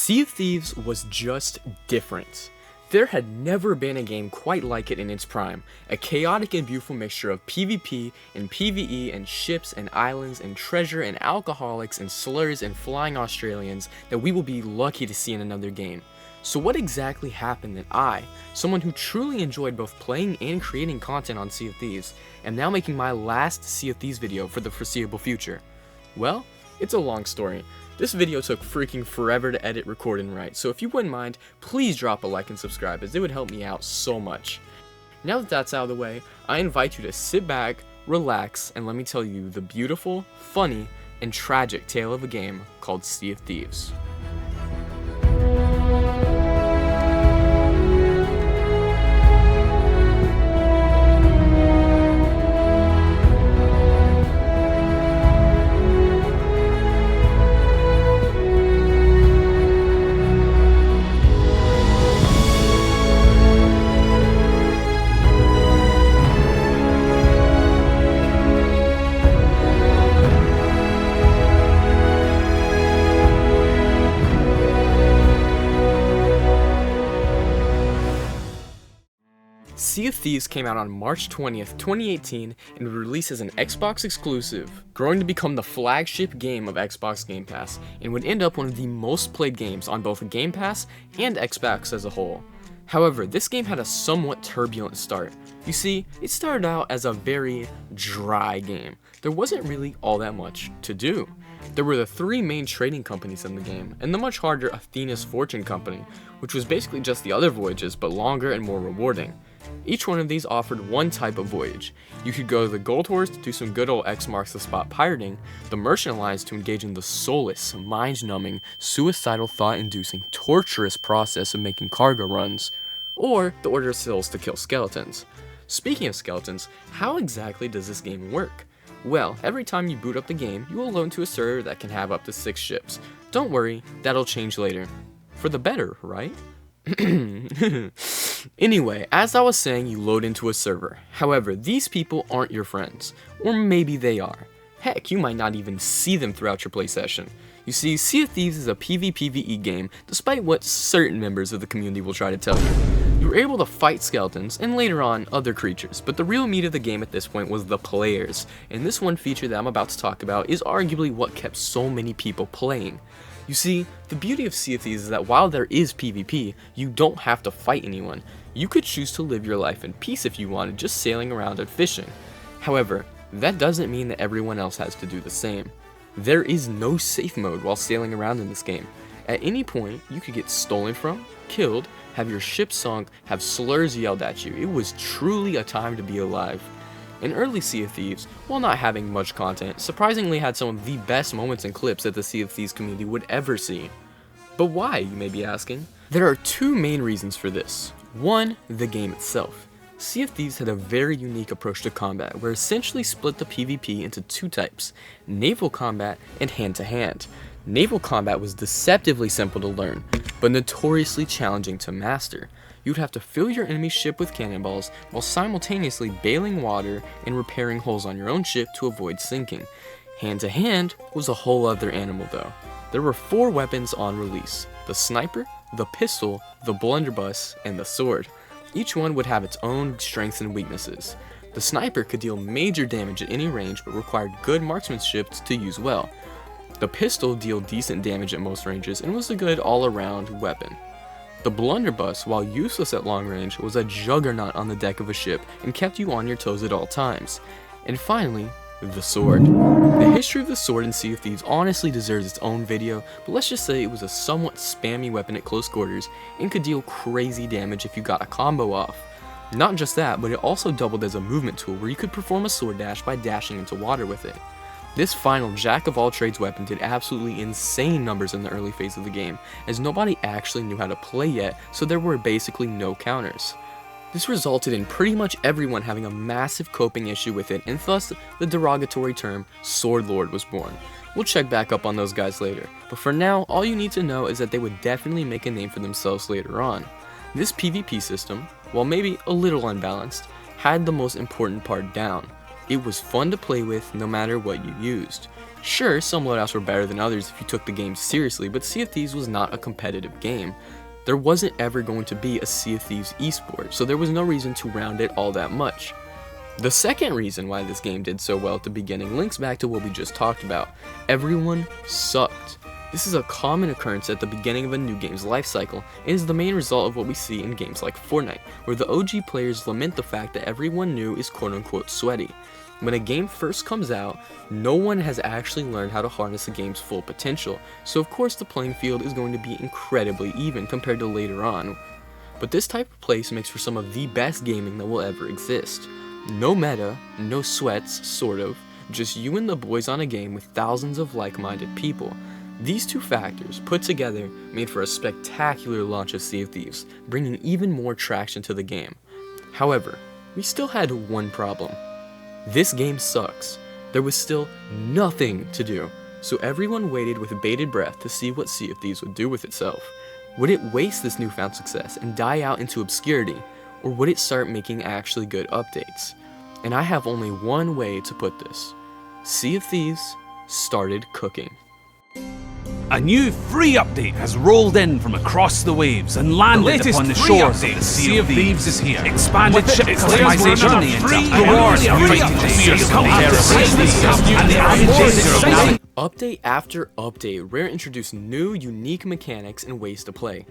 Sea of Thieves was just different. There had never been a game quite like it in its prime, a chaotic and beautiful mixture of PvP and PvE and ships and islands and treasure and alcoholics and slurs and flying Australians that we will be lucky to see in another game. So what exactly happened that I, someone who truly enjoyed both playing and creating content on Sea of Thieves, am now making my last Sea of Thieves video for the foreseeable future? Well, it's a long story. This video took freaking forever to edit, record, and write, so if you wouldn't mind, please drop a like and subscribe as it would help me out so much. Now that that's out of the way, I invite you to sit back, relax, and let me tell you the beautiful, funny, and tragic tale of a game called Sea of Thieves. Sea of Thieves came out on March 20th, 2018 and was released as an Xbox exclusive, growing to become the flagship game of Xbox Game Pass, and would end up one of the most played games on both Game Pass and Xbox as a whole. However, this game had a somewhat turbulent start. You see, it started out as a very dry game. There wasn't really all that much to do. There were the three main trading companies in the game, and the much harder Athena's Fortune Company, which was basically just the other voyages but longer and more rewarding. Each one of these offered one type of voyage. You could go to the Gold Horse to do some good old X marks the spot pirating, the Merchant Alliance to engage in the soulless, mind-numbing, suicidal, thought-inducing, torturous process of making cargo runs, or the Order of Seals to kill skeletons. Speaking of skeletons, how exactly does this game work? Well, every time you boot up the game, you will load into a server that can have up to 6 ships. Don't worry, that'll change later. For the better, right? Anyway, as I was saying, you load into a server. However, these people aren't your friends. Or maybe they are. Heck, you might not even see them throughout your play session. You see, Sea of Thieves is a PvPvE game, despite what certain members of the community will try to tell you. You were able to fight skeletons, and later on, other creatures, but the real meat of the game at this point was the players, and this one feature that I'm about to talk about is arguably what kept so many people playing. You see, the beauty of Sea of Thieves is that while there is PvP, you don't have to fight anyone. You could choose to live your life in peace if you wanted, just sailing around and fishing. However, that doesn't mean that everyone else has to do the same. There is no safe mode while sailing around in this game. At any point, you could get stolen from, killed, have your ship sunk, have slurs yelled at you. It was truly a time to be alive. An early Sea of Thieves, while not having much content, surprisingly had some of the best moments and clips that the Sea of Thieves community would ever see. But why, you may be asking? There are two main reasons for this. One, the game itself. Sea of Thieves had a very unique approach to combat, where it essentially split the PvP into two types, naval combat and hand-to-hand. Naval combat was deceptively simple to learn, but notoriously challenging to master. You'd have to fill your enemy's ship with cannonballs while simultaneously bailing water and repairing holes on your own ship to avoid sinking. Hand-to-hand was a whole other animal though. There were 4 weapons on release: the sniper, the pistol, the blunderbuss, and the sword. Each one would have its own strengths and weaknesses. The sniper could deal major damage at any range but required good marksmanship to use well. The pistol dealt decent damage at most ranges and was a good all-around weapon. The blunderbuss, while useless at long range, was a juggernaut on the deck of a ship and kept you on your toes at all times. And finally, the sword. The history of the sword in Sea of Thieves honestly deserves its own video, but let's just say it was a somewhat spammy weapon at close quarters and could deal crazy damage if you got a combo off. Not just that, but it also doubled as a movement tool where you could perform a sword dash by dashing into water with it. This final jack-of-all-trades weapon did absolutely insane numbers in the early phase of the game, as nobody actually knew how to play yet, so there were basically no counters. This resulted in pretty much everyone having a massive coping issue with it, and thus the derogatory term Sword Lord was born. We'll check back up on those guys later, but for now, all you need to know is that they would definitely make a name for themselves later on. This PvP system, while maybe a little unbalanced, had the most important part down: It was fun to play with no matter what you used. Sure, some loadouts were better than others if you took the game seriously, but Sea of Thieves was not a competitive game. There wasn't ever going to be a Sea of Thieves esport, so there was no reason to round it all that much. The second reason why this game did so well at the beginning links back to what we just talked about. Everyone sucked. This is a common occurrence at the beginning of a new game's life cycle, and is the main result of what we see in games like Fortnite, where the OG players lament the fact that everyone new is quote-unquote sweaty. When a game first comes out, no one has actually learned how to harness the game's full potential, so of course the playing field is going to be incredibly even compared to later on. But this type of place makes for some of the best gaming that will ever exist. No meta, no sweats, sort of, just you and the boys on a game with thousands of like-minded people. These two factors, put together, made for a spectacular launch of Sea of Thieves, bringing even more traction to the game. However, we still had one problem. This game sucks. There was still nothing to do, so everyone waited with bated breath to see what Sea of Thieves would do with itself. Would it waste this newfound success and die out into obscurity, or would it start making actually good updates? And I have only one way to put this. Sea of Thieves started cooking. A new free update has rolled in from across the waves and landed upon the shores of the Sea of Thieves is here. Expanded ship customization, Update after update, Rare introduced new, unique mechanics and ways to play.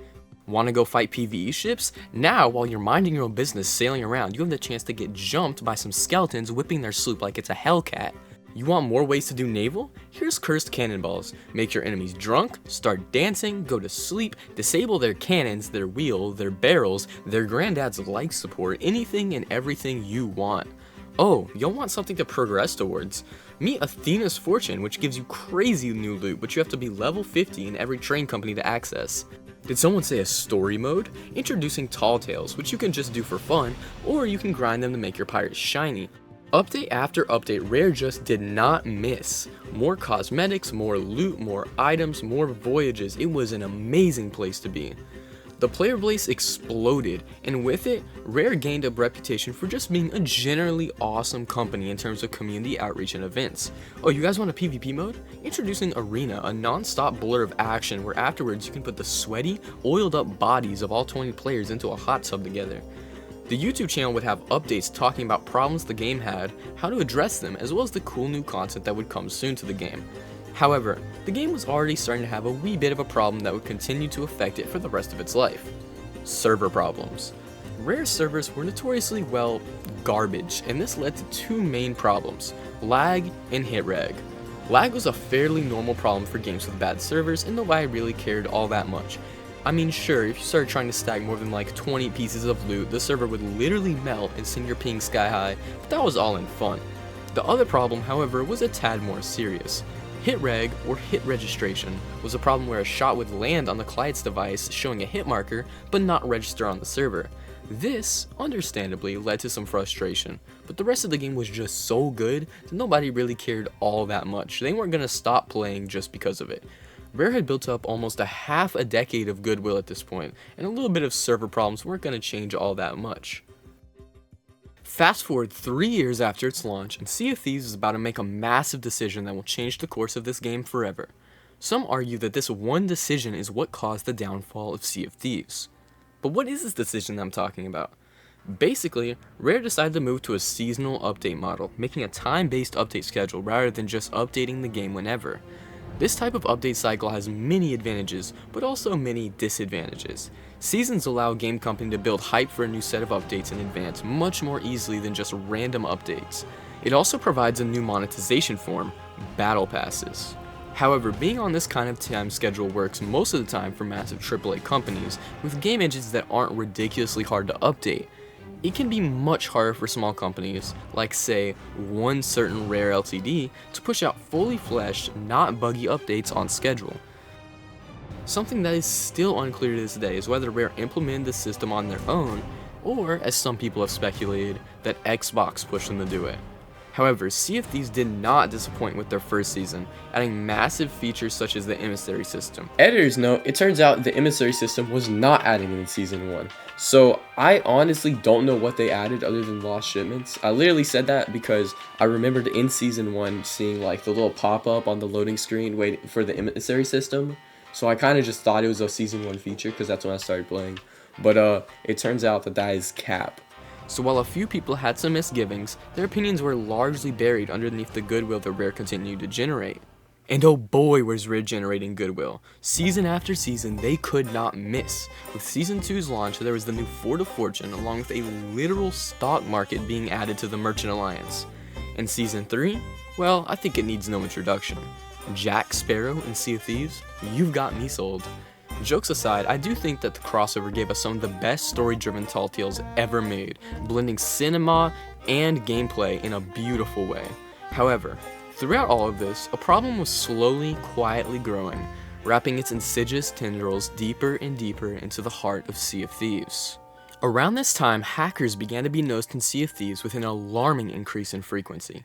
Want to go fight PvE ships? Now, while you're minding your own business sailing around, you have the chance to get jumped by some skeletons whipping their sloop like it's a Hellcat. You want more ways to do naval? Here's cursed cannonballs. Make your enemies drunk, start dancing, go to sleep, disable their cannons, their wheel, their barrels, their granddad's life support, anything and everything you want. Oh, you'll want something to progress towards. Meet Athena's Fortune, which gives you crazy new loot, but you have to be level 50 in every train company to access. Did someone say a story mode? Introducing Tall Tales, which you can just do for fun, or you can grind them to make your pirates shiny. Update after update, Rare just did not miss. More cosmetics, more loot, more items, more voyages. It was an amazing place to be. The player base exploded, and with it, Rare gained a reputation for just being a generally awesome company in terms of community outreach and events. Oh, you guys want a PvP mode? Introducing Arena, a non-stop blur of action where afterwards you can put the sweaty, oiled up bodies of all 20 players into a hot tub together. The YouTube channel would have updates talking about problems the game had, how to address them, as well as the cool new content that would come soon to the game. However, the game was already starting to have a wee bit of a problem that would continue to affect it for the rest of its life. Server problems. Rare servers were notoriously, well, garbage, and this led to two main problems: lag and hit reg. Lag was a fairly normal problem for games with bad servers, and nobody really cared all that much. I mean, sure, if you started trying to stack more than like 20 pieces of loot, the server would literally melt and send your ping sky high, but that was all in fun. The other problem, however, was a tad more serious. Hit reg, or hit registration, was a problem where a shot would land on the client's device showing a hit marker, but not register on the server. This, understandably, led to some frustration, but the rest of the game was just so good that nobody really cared all that much. They weren't going to stop playing just because of it. Rare had built up almost a half a decade of goodwill at this point, and a little bit of server problems weren't going to change all that much. Fast forward 3 years after its launch, and Sea of Thieves is about to make a massive decision that will change the course of this game forever. Some argue that this one decision is what caused the downfall of Sea of Thieves. But what is this decision that I'm talking about? Basically, Rare decided to move to a seasonal update model, making a time-based update schedule rather than just updating the game whenever. This type of update cycle has many advantages, but also many disadvantages. Seasons allow a game company to build hype for a new set of updates in advance much more easily than just random updates. It also provides a new monetization form, battle passes. However, being on this kind of time schedule works most of the time for massive AAA companies with game engines that aren't ridiculously hard to update. It can be much harder for small companies, like say, one certain Rare Ltd, to push out fully fleshed, not buggy updates on schedule. Something that is still unclear to this day is whether Rare implemented the system on their own, or, as some people have speculated, that Xbox pushed them to do it. However, Sea of Thieves did not disappoint with their first season, adding massive features such as the emissary system. Editor's note, it turns out the emissary system was not added in Season 1, so I honestly don't know what they added other than lost shipments. I literally said that because I remembered in Season 1 seeing like the little pop-up on the loading screen waiting for the emissary system, so I kind of just thought it was a Season 1 feature because that's when I started playing, but it turns out that that is cap. So while a few people had some misgivings, their opinions were largely buried underneath the goodwill that Rare continued to generate. And oh boy was Rare generating goodwill. Season after season, they could not miss. With Season 2's launch, there was the new Fort of Fortune, along with a literal stock market being added to the Merchant Alliance. And Season 3? Well, I think it needs no introduction. Jack Sparrow in Sea of Thieves? You've got me sold. Jokes aside, I do think that the crossover gave us some of the best story-driven tall tales ever made, blending cinema and gameplay in a beautiful way. However, throughout all of this, a problem was slowly, quietly growing, wrapping its insidious tendrils deeper and deeper into the heart of Sea of Thieves. Around this time, hackers began to be noticed in Sea of Thieves with an alarming increase in frequency.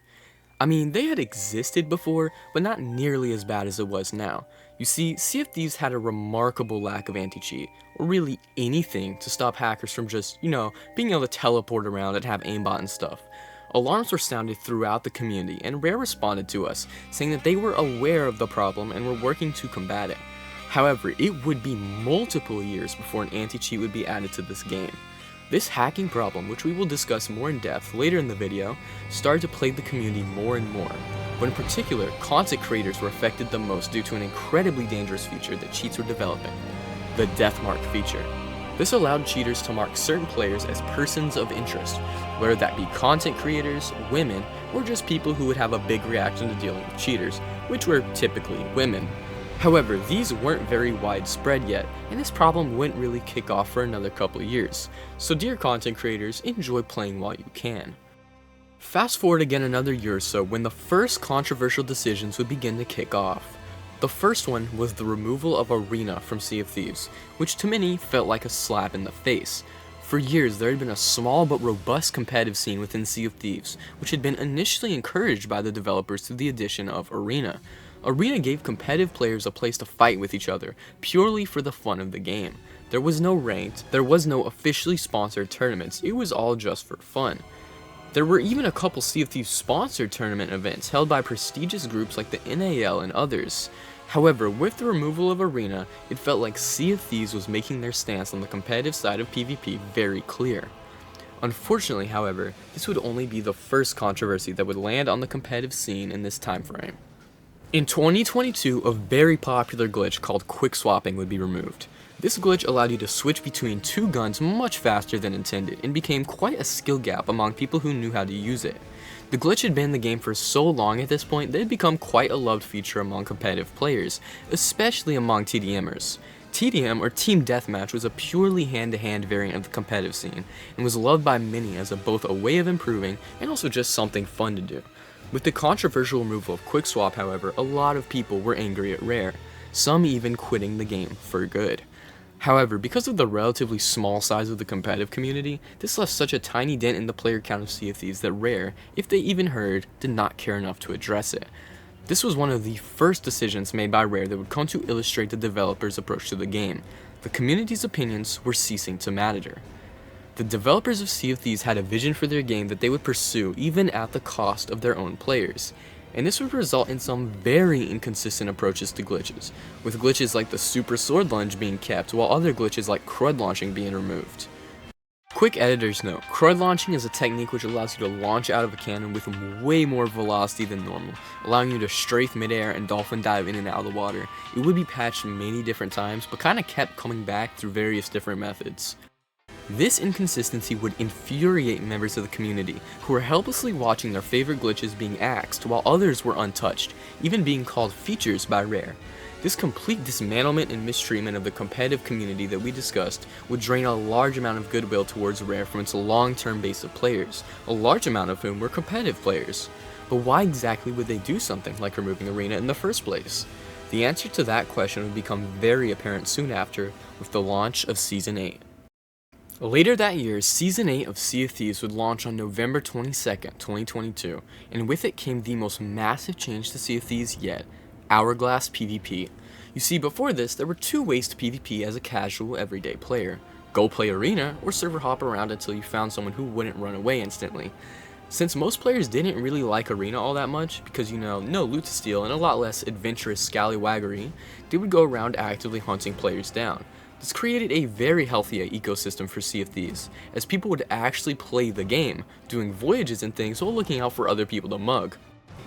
I mean, they had existed before, but not nearly as bad as it was now. You see, Sea of Thieves had a remarkable lack of anti-cheat, or really anything to stop hackers from just, being able to teleport around and have aimbot and stuff. Alarms were sounded throughout the community, and Rare responded to us, saying that they were aware of the problem and were working to combat it. However, it would be multiple years before an anti-cheat would be added to this game. This hacking problem, which we will discuss more in depth later in the video, started to plague the community more and more, but in particular, content creators were affected the most due to an incredibly dangerous feature that cheats were developing, the death mark feature. This allowed cheaters to mark certain players as persons of interest, whether that be content creators, women, or just people who would have a big reaction to dealing with cheaters, which were typically women. However, these weren't very widespread yet, and this problem wouldn't really kick off for another couple years, so dear content creators, enjoy playing while you can. Fast forward again another year or so when the first controversial decisions would begin to kick off. The first one was the removal of Arena from Sea of Thieves, which to many felt like a slap in the face. For years, there had been a small but robust competitive scene within Sea of Thieves, which had been initially encouraged by the developers through the addition of Arena. Arena gave competitive players a place to fight with each other, purely for the fun of the game. There was no ranked, there was no officially sponsored tournaments, it was all just for fun. There were even a couple Sea of Thieves sponsored tournament events held by prestigious groups like the NAL and others. However, with the removal of Arena, it felt like Sea of Thieves was making their stance on the competitive side of PvP very clear. Unfortunately, however, this would only be the first controversy that would land on the competitive scene in this time frame. In 2022, a very popular glitch called quick swapping would be removed. This glitch allowed you to switch between two guns much faster than intended and became quite a skill gap among people who knew how to use it. The glitch had been in the game for so long at this point that it had become quite a loved feature among competitive players, especially among TDMers. TDM, or Team Deathmatch, was a purely hand-to-hand variant of the competitive scene, and was loved by many as both a way of improving and also just something fun to do. With the controversial removal of Quick Swap, however, a lot of people were angry at Rare, some even quitting the game for good. However, because of the relatively small size of the competitive community, this left such a tiny dent in the player count of Sea of Thieves that Rare, if they even heard, did not care enough to address it. This was one of the first decisions made by Rare that would come to illustrate the developers' approach to the game. The community's opinions were ceasing to matter. The developers of Sea of Thieves had a vision for their game that they would pursue even at the cost of their own players, and this would result in some very inconsistent approaches to glitches, with glitches like the super sword lunge being kept while other glitches like crud launching being removed. Quick editor's note, crud launching is a technique which allows you to launch out of a cannon with way more velocity than normal, allowing you to strafe midair and dolphin dive in and out of the water. It would be patched many different times, but kinda kept coming back through various different methods. This inconsistency would infuriate members of the community, who were helplessly watching their favorite glitches being axed while others were untouched, even being called features by Rare. This complete dismantlement and mistreatment of the competitive community that we discussed would drain a large amount of goodwill towards Rare from its long-term base of players, a large amount of whom were competitive players. But why exactly would they do something like removing Arena in the first place? The answer to that question would become very apparent soon after, with the launch of Season 8. Later that year, Season 8 of Sea of Thieves would launch on November 22nd, 2022, and with it came the most massive change to Sea of Thieves yet, Hourglass PvP. You see, before this, there were two ways to PvP as a casual, everyday player. Go play Arena, or server hop around until you found someone who wouldn't run away instantly. Since most players didn't really like Arena all that much, because no loot to steal and a lot less adventurous scallywaggery, they would go around actively hunting players down. This created a very healthy ecosystem for Sea of Thieves, as people would actually play the game, doing voyages and things while looking out for other people to mug.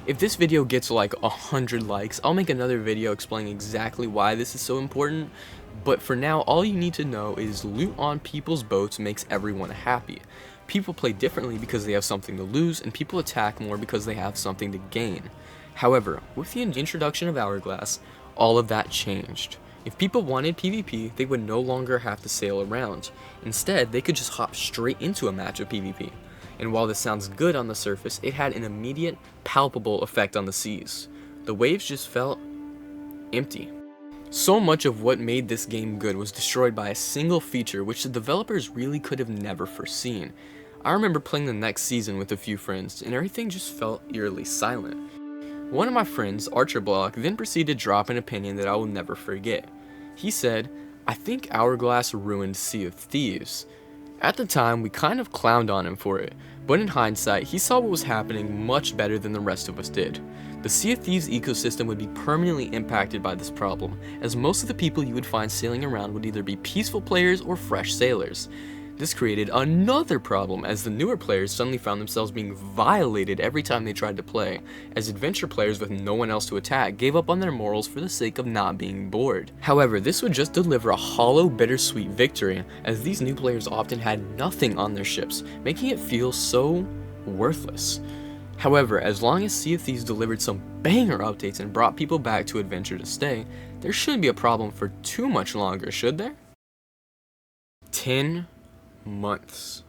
If this video gets like 100 likes, I'll make another video explaining exactly why this is so important, but for now all you need to know is loot on people's boats makes everyone happy. People play differently because they have something to lose, and people attack more because they have something to gain. However, with the introduction of Hourglass, all of that changed. If people wanted PvP, they would no longer have to sail around. Instead, they could just hop straight into a match of PvP. And while this sounds good on the surface, it had an immediate, palpable effect on the seas. The waves just felt empty. So much of what made this game good was destroyed by a single feature which the developers really could have never foreseen. I remember playing the next season with a few friends, and everything just felt eerily silent. One of my friends, Archerblock, then proceeded to drop an opinion that I will never forget. He said, "I think Hourglass ruined Sea of Thieves." At the time, we kind of clowned on him for it, but in hindsight, he saw what was happening much better than the rest of us did. The Sea of Thieves ecosystem would be permanently impacted by this problem, as most of the people you would find sailing around would either be peaceful players or fresh sailors. This created another problem, as the newer players suddenly found themselves being violated every time they tried to play, as adventure players with no one else to attack gave up on their morals for the sake of not being bored. However, this would just deliver a hollow, bittersweet victory, as these new players often had nothing on their ships, making it feel so worthless. However, as long as Sea of Thieves delivered some banger updates and brought people back to adventure to stay, there shouldn't be a problem for too much longer, should there? 10 months.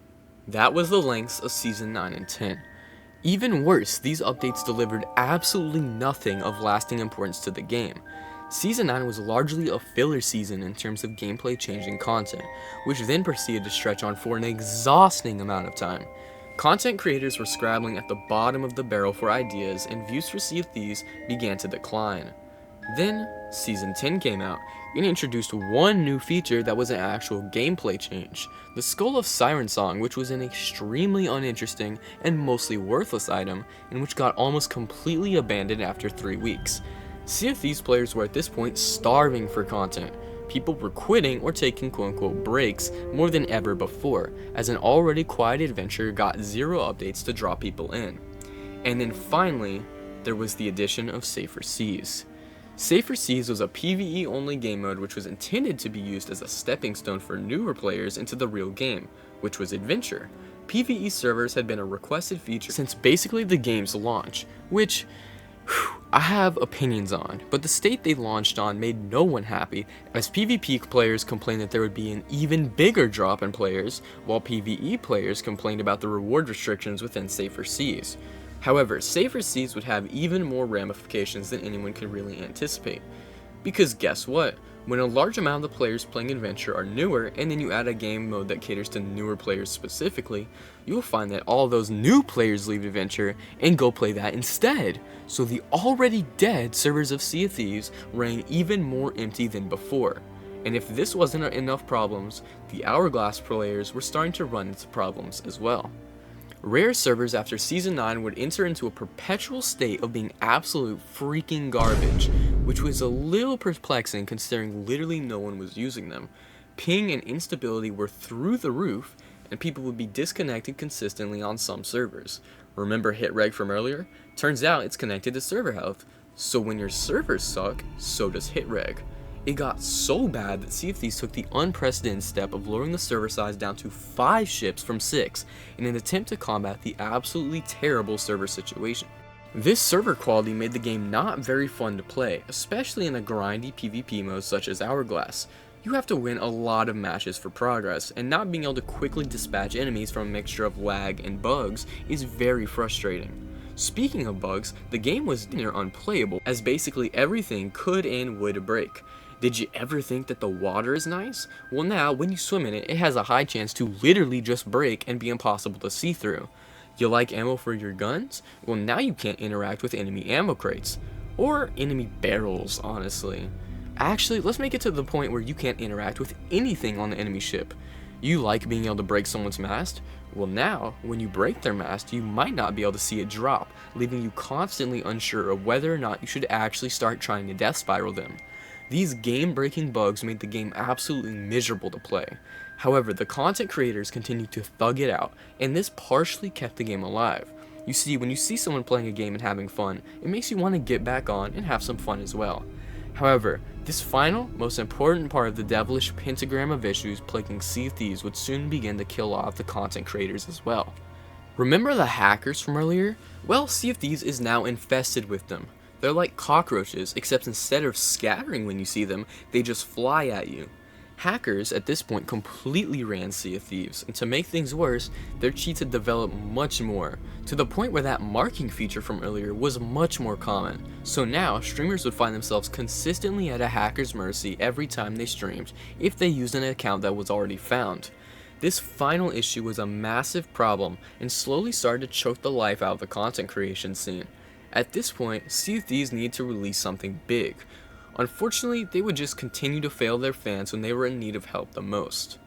That was the lengths of Season 9 and 10. Even worse, these updates delivered absolutely nothing of lasting importance to the game. Season 9 was largely a filler season in terms of gameplay changing content, which then proceeded to stretch on for an exhausting amount of time. Content creators were scrabbling at the bottom of the barrel for ideas, and views for Sea of Thieves began to decline. Then, Season 10 came out and introduced one new feature that was an actual gameplay change, the Skull of Siren Song, which was an extremely uninteresting and mostly worthless item, and which got almost completely abandoned after 3 weeks. Sea of Thieves players were at this point starving for content. People were quitting or taking quote-unquote breaks more than ever before, as an already quiet adventure got zero updates to draw people in. And then finally, there was the addition of Safer Seas. Safer Seas was a PvE only game mode which was intended to be used as a stepping stone for newer players into the real game, which was adventure. PvE servers had been a requested feature since basically the game's launch, which I have opinions on, but the state they launched on made no one happy, as PvP players complained that there would be an even bigger drop in players, while PvE players complained about the reward restrictions within Safer Seas. However, Safer Seas would have even more ramifications than anyone could really anticipate. Because guess what? When a large amount of the players playing Adventure are newer, and then you add a game mode that caters to newer players specifically, you'll find that all those new players leave Adventure and go play that instead. So the already dead servers of Sea of Thieves rang even more empty than before. And if this wasn't enough problems, the Hourglass players were starting to run into problems as well. Rare servers after Season 9 would enter into a perpetual state of being absolute freaking garbage, which was a little perplexing considering literally no one was using them. Ping and instability were through the roof, and people would be disconnected consistently on some servers. Remember hitreg from earlier? Turns out it's connected to server health, so when your servers suck, so does hitreg. It got so bad that Sea of Thieves took the unprecedented step of lowering the server size down to 5 ships from 6 in an attempt to combat the absolutely terrible server situation. This server quality made the game not very fun to play, especially in a grindy PvP mode such as Hourglass. You have to win a lot of matches for progress, and not being able to quickly dispatch enemies from a mixture of lag and bugs is very frustrating. Speaking of bugs, the game was near unplayable, as basically everything could and would break. Did you ever think that the water is nice? Well, now when you swim in it, it has a high chance to literally just break and be impossible to see through. You like ammo for your guns? Well, now you can't interact with enemy ammo crates. Or enemy barrels, honestly. Actually, let's make it to the point where you can't interact with anything on the enemy ship. You like being able to break someone's mast? Well, now, when you break their mast, you might not be able to see it drop, leaving you constantly unsure of whether or not you should actually start trying to death spiral them. These game-breaking bugs made the game absolutely miserable to play. However, the content creators continued to thug it out, and this partially kept the game alive. You see, when you see someone playing a game and having fun, it makes you want to get back on and have some fun as well. However, this final, most important part of the devilish pentagram of issues plaguing Sea of Thieves would soon begin to kill off the content creators as well. Remember the hackers from earlier? Well, Sea of Thieves is now infested with them. They're like cockroaches, except instead of scattering when you see them, they just fly at you. Hackers at this point completely ran Sea of Thieves, and to make things worse, their cheats had developed much more, to the point where that marking feature from earlier was much more common. So now, streamers would find themselves consistently at a hacker's mercy every time they streamed, if they used an account that was already found. This final issue was a massive problem, and slowly started to choke the life out of the content creation scene. At this point, Sea of Thieves needed to release something big. Unfortunately, they would just continue to fail their fans when they were in need of help the most.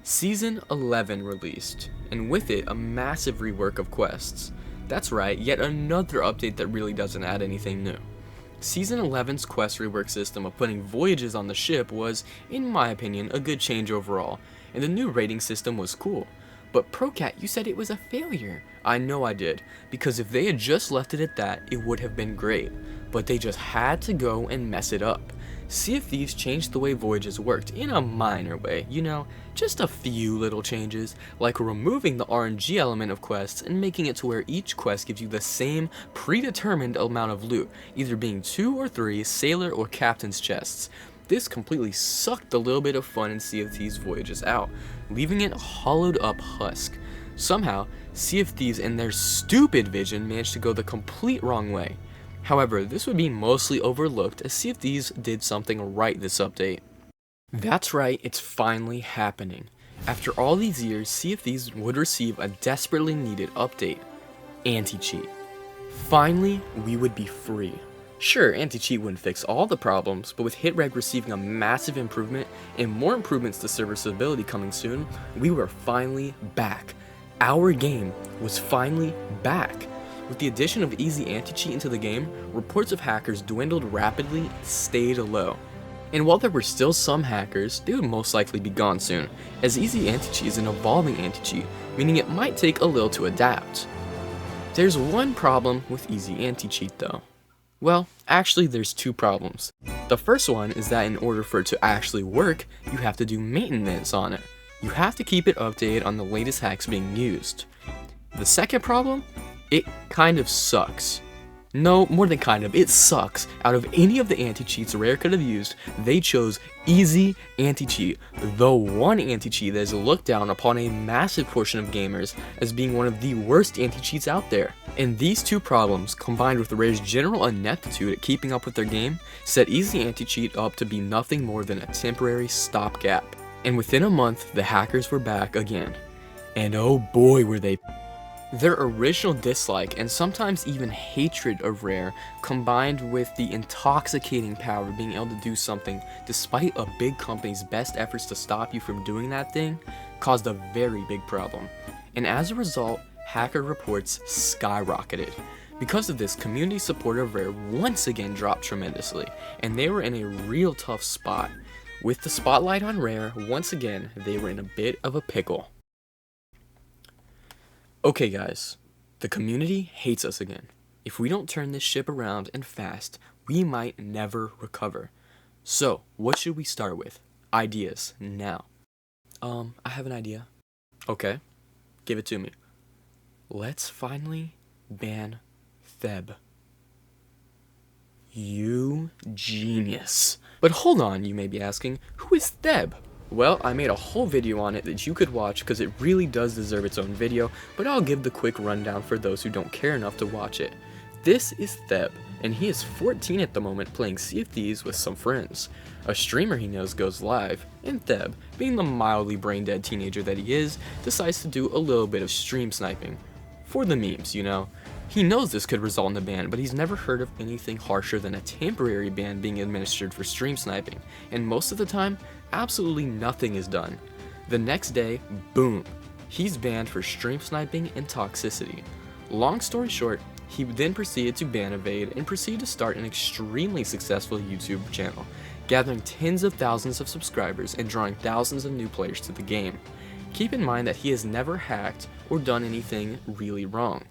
Season 11 released, and with it, a massive rework of quests. That's right, yet another update that really doesn't add anything new. Season 11's quest rework system of putting voyages on the ship was, in my opinion, a good change overall, and the new rating system was cool. But ProCat, you said it was a failure. I know I did, because if they had just left it at that, it would have been great. But they just had to go and mess it up. Sea of Thieves changed the way voyages worked in a minor way, you know, just a few little changes, like removing the RNG element of quests and making it to where each quest gives you the same predetermined amount of loot, either being 2 or 3 sailor or captain's chests. This completely sucked a little bit of fun in Sea of Thieves voyages out, leaving it a hollowed up husk. Somehow, Sea of Thieves and their stupid vision managed to go the complete wrong way. However, this would be mostly overlooked as Sea of Thieves did something right this update. That's right, it's finally happening. After all these years, Sea of Thieves would receive a desperately needed update. Anti-cheat. Finally, we would be free. Sure, anti-cheat wouldn't fix all the problems, but with HitReg receiving a massive improvement and more improvements to serviceability coming soon, we were finally back. Our game was finally back. With the addition of easy anti-cheat into the game, reports of hackers dwindled rapidly and stayed low. And while there were still some hackers, they would most likely be gone soon, as easy anti-cheat is an evolving anti-cheat, meaning it might take a little to adapt. There's one problem with easy anti-cheat though. Well, actually there's two problems. The first one is that in order for it to actually work, you have to do maintenance on it. You have to keep it updated on the latest hacks being used. The second problem? It kind of sucks. No, more than kind of, it sucks. Out of any of the anti-cheats Rare could have used, they chose easy anti-cheat, the one anti-cheat that is looked down upon a massive portion of gamers as being one of the worst anti-cheats out there. And these two problems, combined with Rare's general ineptitude at keeping up with their game, set easy anti-cheat up to be nothing more than a temporary stopgap. And within a month, the hackers were back again. And oh boy were they. Their original dislike and sometimes even hatred of Rare, combined with the intoxicating power of being able to do something despite a big company's best efforts to stop you from doing that thing, caused a very big problem. And as a result, hacker reports skyrocketed. Because of this, community support of Rare once again dropped tremendously, and they were in a real tough spot. With the spotlight on Rare, once again, they were in a bit of a pickle. Okay guys, the community hates us again. If we don't turn this ship around and fast, we might never recover. So, what should we start with? Ideas, now. I have an idea. Okay, give it to me. Let's finally ban Theb. You genius. But hold on, you may be asking, who is Theb? Well, I made a whole video on it that you could watch because it really does deserve its own video, but I'll give the quick rundown for those who don't care enough to watch it. This is Theb, and he is 14 at the moment playing Sea of Thieves with some friends. A streamer he knows goes live, and Theb, being the mildly brain-dead teenager that he is, decides to do a little bit of stream sniping. For the memes, you know. He knows this could result in a ban, but he's never heard of anything harsher than a temporary ban being administered for stream sniping, and most of the time, absolutely nothing is done. The next day, boom, he's banned for stream sniping and toxicity. Long story short, he then proceeded to ban evade and proceeded to start an extremely successful YouTube channel, gathering tens of thousands of subscribers and drawing thousands of new players to the game. Keep in mind that he has never hacked or done anything really wrong.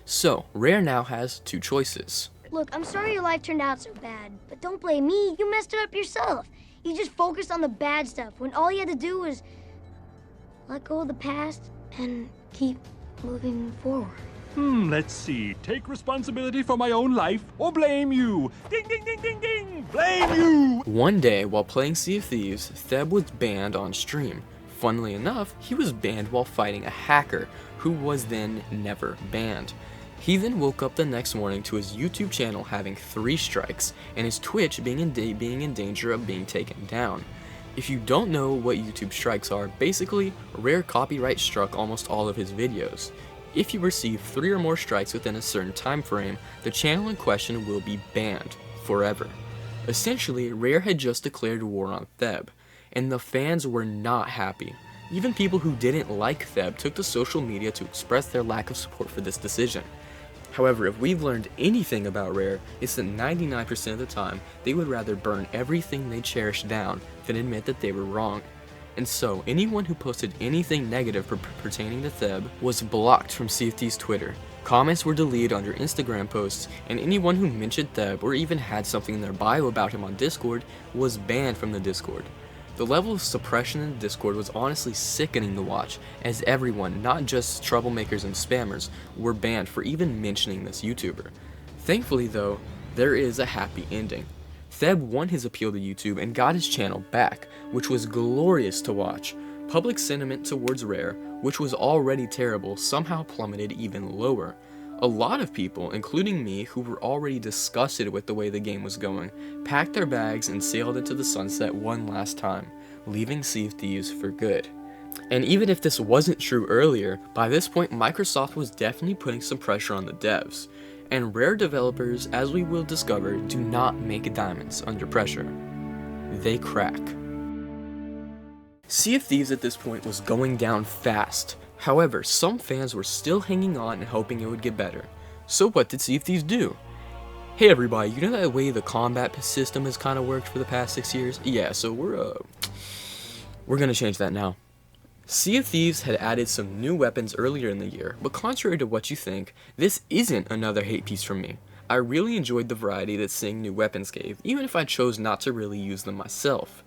So, Rare now has two choices. Look, I'm sorry your life turned out so bad, but don't blame me, you messed it up yourself. You just focused on the bad stuff when all you had to do was let go of the past and keep moving forward. Let's see. Take responsibility for my own life or blame you. Ding, ding, ding, ding, ding. Blame you. One day, while playing Sea of Thieves, Theb was banned on stream. Funnily enough, he was banned while fighting a hacker, who was then never banned. He then woke up the next morning to his YouTube channel having 3 strikes, and his Twitch being in danger of being taken down. If you don't know what YouTube strikes are, basically, Rare copyright struck almost all of his videos. If you receive 3 or more strikes within a certain time frame, the channel in question will be banned forever. Essentially, Rare had just declared war on Theb, and the fans were not happy. Even people who didn't like Theb took to social media to express their lack of support for this decision. However, if we've learned anything about Rare, it's that 99% of the time, they would rather burn everything they cherish down than admit that they were wrong. And so, anyone who posted anything negative pertaining to Theb was blocked from Sea of Thieves Twitter. Comments were deleted on their Instagram posts, and anyone who mentioned Theb or even had something in their bio about him on Discord was banned from the Discord. The level of suppression in Discord was honestly sickening to watch, as everyone, not just troublemakers and spammers, were banned for even mentioning this YouTuber. Thankfully though, there is a happy ending. Theb won his appeal to YouTube and got his channel back, which was glorious to watch. Public sentiment towards Rare, which was already terrible, somehow plummeted even lower. A lot of people, including me, who were already disgusted with the way the game was going, packed their bags and sailed into the sunset one last time, leaving Sea of Thieves for good. And even if this wasn't true earlier, by this point Microsoft was definitely putting some pressure on the devs. And Rare developers, as we will discover, do not make diamonds under pressure. They crack. Sea of Thieves at this point was going down fast. However, some fans were still hanging on and hoping it would get better. So what did Sea of Thieves do? Hey everybody, you know that way the combat system has kind of worked for the past 6 years? Yeah, so we're gonna change that now. Sea of Thieves had added some new weapons earlier in the year, but contrary to what you think, this isn't another hate piece from me. I really enjoyed the variety that seeing new weapons gave, even if I chose not to really use them myself.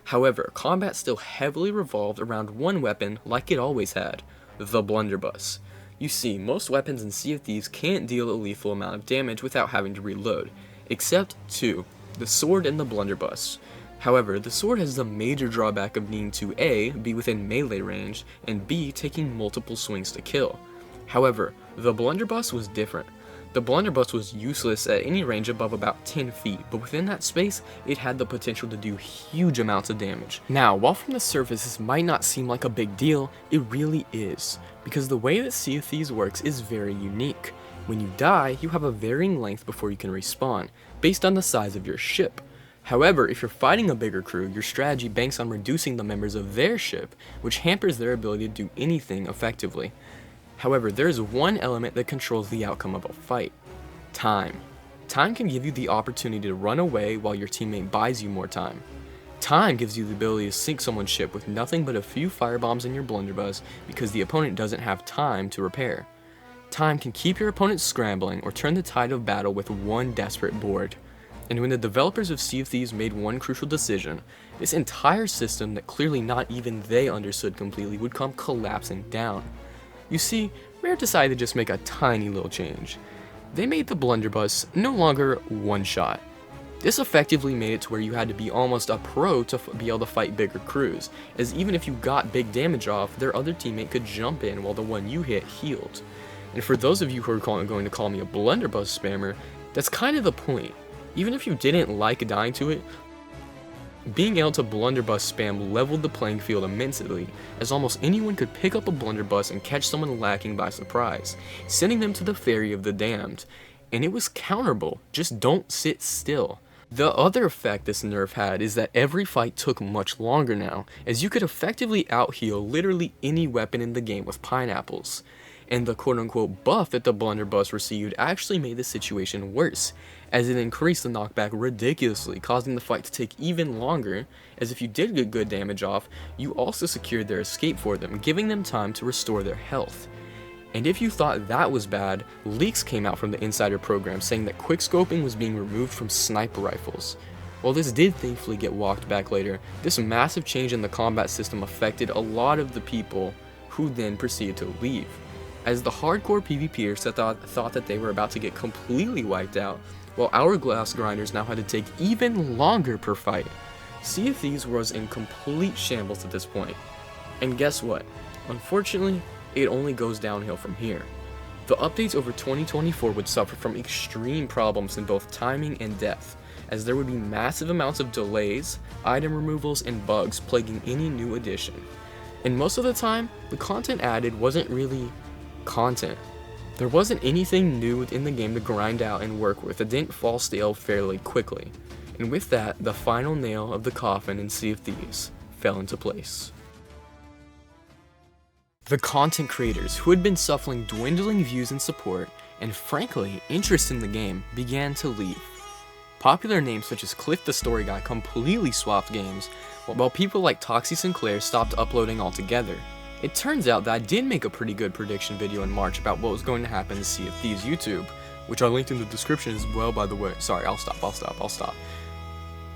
However, combat still heavily revolved around one weapon like it always had, the blunderbuss. You see, most weapons in Sea of Thieves can't deal a lethal amount of damage without having to reload, except 2, the sword and the blunderbuss. However, the sword has the major drawback of needing to A, be within melee range, and B, taking multiple swings to kill. However, the blunderbuss was different. The blunderbuss was useless at any range above about 10 feet, but within that space, it had the potential to do huge amounts of damage. Now, while from the surface this might not seem like a big deal, it really is, because the way that Sea of Thieves works is very unique. When you die, you have a varying length before you can respawn, based on the size of your ship. However, if you're fighting a bigger crew, your strategy banks on reducing the members of their ship, which hampers their ability to do anything effectively. However, there is one element that controls the outcome of a fight: time. Time can give you the opportunity to run away while your teammate buys you more time. Time gives you the ability to sink someone's ship with nothing but a few firebombs in your blunderbuss because the opponent doesn't have time to repair. Time can keep your opponent scrambling or turn the tide of battle with one desperate board. And when the developers of Sea of Thieves made one crucial decision, this entire system that clearly not even they understood completely would come collapsing down. You see, Rare decided to just make a tiny little change. They made the blunderbuss no longer one shot. This effectively made it to where you had to be almost a pro to be able to fight bigger crews, as even if you got big damage off, their other teammate could jump in while the one you hit healed. And for those of you who are going to call me a blunderbuss spammer, That's kind of the point. Even if you didn't like dying to it, being able to blunderbuss spam leveled the playing field immensely, as almost anyone could pick up a blunderbuss and catch someone lacking by surprise, sending them to the Ferry of the Damned. And it was counterable, just don't sit still. The other effect this nerf had is that every fight took much longer now, as you could effectively out-heal literally any weapon in the game with pineapples. And the quote-unquote buff that the blunderbuss received actually made the situation worse, as it increased the knockback ridiculously, causing the fight to take even longer, as if you did get good damage off, you also secured their escape for them, giving them time to restore their health. And if you thought that was bad, leaks came out from the insider program saying that quickscoping was being removed from sniper rifles. While this did thankfully get walked back later, this massive change in the combat system affected a lot of the people who then proceeded to leave, as the hardcore PvPers thought that they were about to get completely wiped out, while hourglass grinders now had to take even longer per fight. Sea of Thieves was in complete shambles at this point. And guess what? Unfortunately, it only goes downhill from here. The updates over 2024 would suffer from extreme problems in both timing and depth, as there would be massive amounts of delays, item removals, and bugs plaguing any new addition. And most of the time, the content added wasn't really content. There wasn't anything new within the game to grind out and work with that didn't fall stale fairly quickly. And with that, the final nail of the coffin in Sea of Thieves fell into place. The content creators who had been suffering dwindling views and support, and frankly, interest in the game, began to leave. Popular names such as Cliff the Story Guy completely swapped games, while people like Toxie Sinclair stopped uploading altogether. It turns out that I did make a pretty good prediction video in March about what was going to happen to Sea of Thieves YouTube, which I linked in the description as well, by the way. Sorry, I'll stop.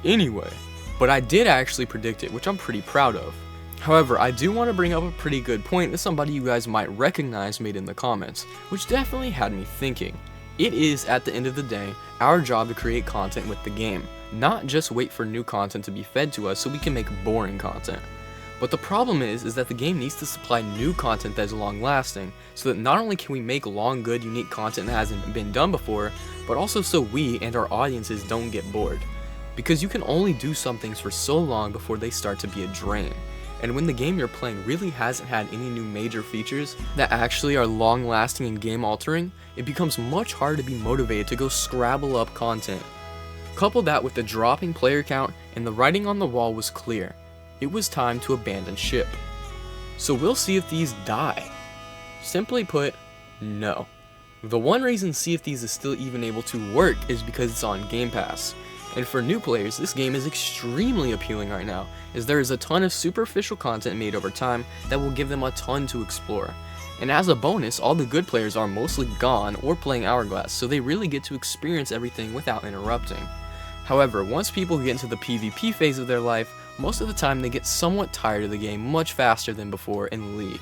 Anyway, but I did actually predict it, which I'm pretty proud of. However, I do want to bring up a pretty good point that somebody you guys might recognize made in the comments, which definitely had me thinking. It is, at the end of the day, our job to create content with the game, not just wait for new content to be fed to us so we can make boring content. But the problem is that the game needs to supply new content that is long-lasting, so that not only can we make long, good, unique content that hasn't been done before, but also so we and our audiences don't get bored. Because you can only do some things for so long before they start to be a drain. And when the game you're playing really hasn't had any new major features that actually are long-lasting and game-altering, it becomes much harder to be motivated to go scrabble up content. Couple that with the dropping player count, and the writing on the wall was clear. It was time to abandon ship. So will Sea of Thieves die? Simply put, no. The one reason Sea of Thieves is still even able to work is because it's on Game Pass. And for new players, this game is extremely appealing right now, as there is a ton of superficial content made over time that will give them a ton to explore. And as a bonus, all the good players are mostly gone or playing Hourglass, so they really get to experience everything without interrupting. However, once people get into the PvP phase of their life, most of the time they get somewhat tired of the game much faster than before and leave.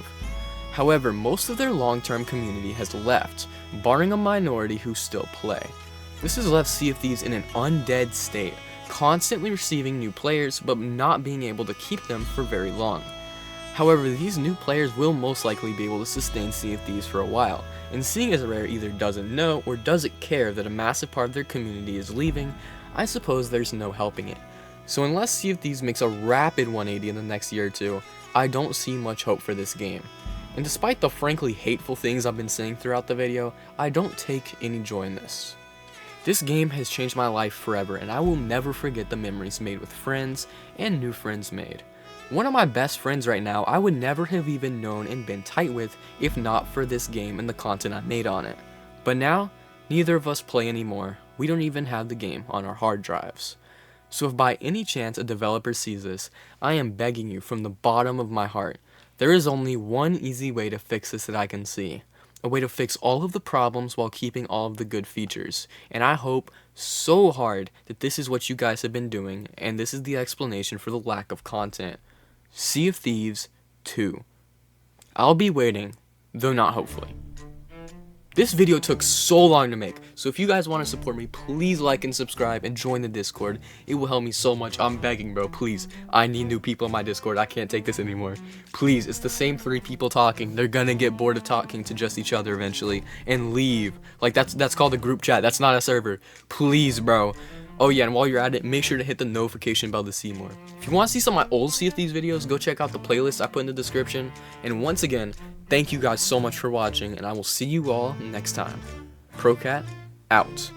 However, most of their long-term community has left, barring a minority who still play. This has left Sea of Thieves in an undead state, constantly receiving new players but not being able to keep them for very long. However, these new players will most likely be able to sustain Sea of Thieves for a while, and seeing as Rare either doesn't know or doesn't care that a massive part of their community is leaving, I suppose there's no helping it. So unless Sea of Thieves makes a rapid 180 in the next year or two, I don't see much hope for this game. And despite the frankly hateful things I've been saying throughout the video, I don't take any joy in this. This game has changed my life forever, and I will never forget the memories made with friends and new friends made. One of my best friends right now I would never have even known and been tight with if not for this game and the content I made on it. But now, neither of us play anymore. We don't even have the game on our hard drives. So if by any chance a developer sees this, I am begging you from the bottom of my heart, there is only one easy way to fix this that I can see. A way to fix all of the problems while keeping all of the good features. And I hope so hard that this is what you guys have been doing, and this is the explanation for the lack of content. Sea of Thieves 2. I'll be waiting, though not hopefully. This video took so long to make, so if you guys want to support me, please like and subscribe and join the Discord. It will help me so much. I'm begging, bro, please. I need new people in my Discord. I can't take this anymore. Please, it's the same 3 people talking. They're gonna get bored of talking to just each other eventually and leave. Like, that's called a group chat. That's not a server. Please, bro. Oh yeah, and while you're at it, make sure to hit the notification bell to see more. If you want to see some of my old Sea of Thieves videos, go check out the playlist I put in the description. And once again, thank you guys so much for watching, and I will see you all next time. Procat, out.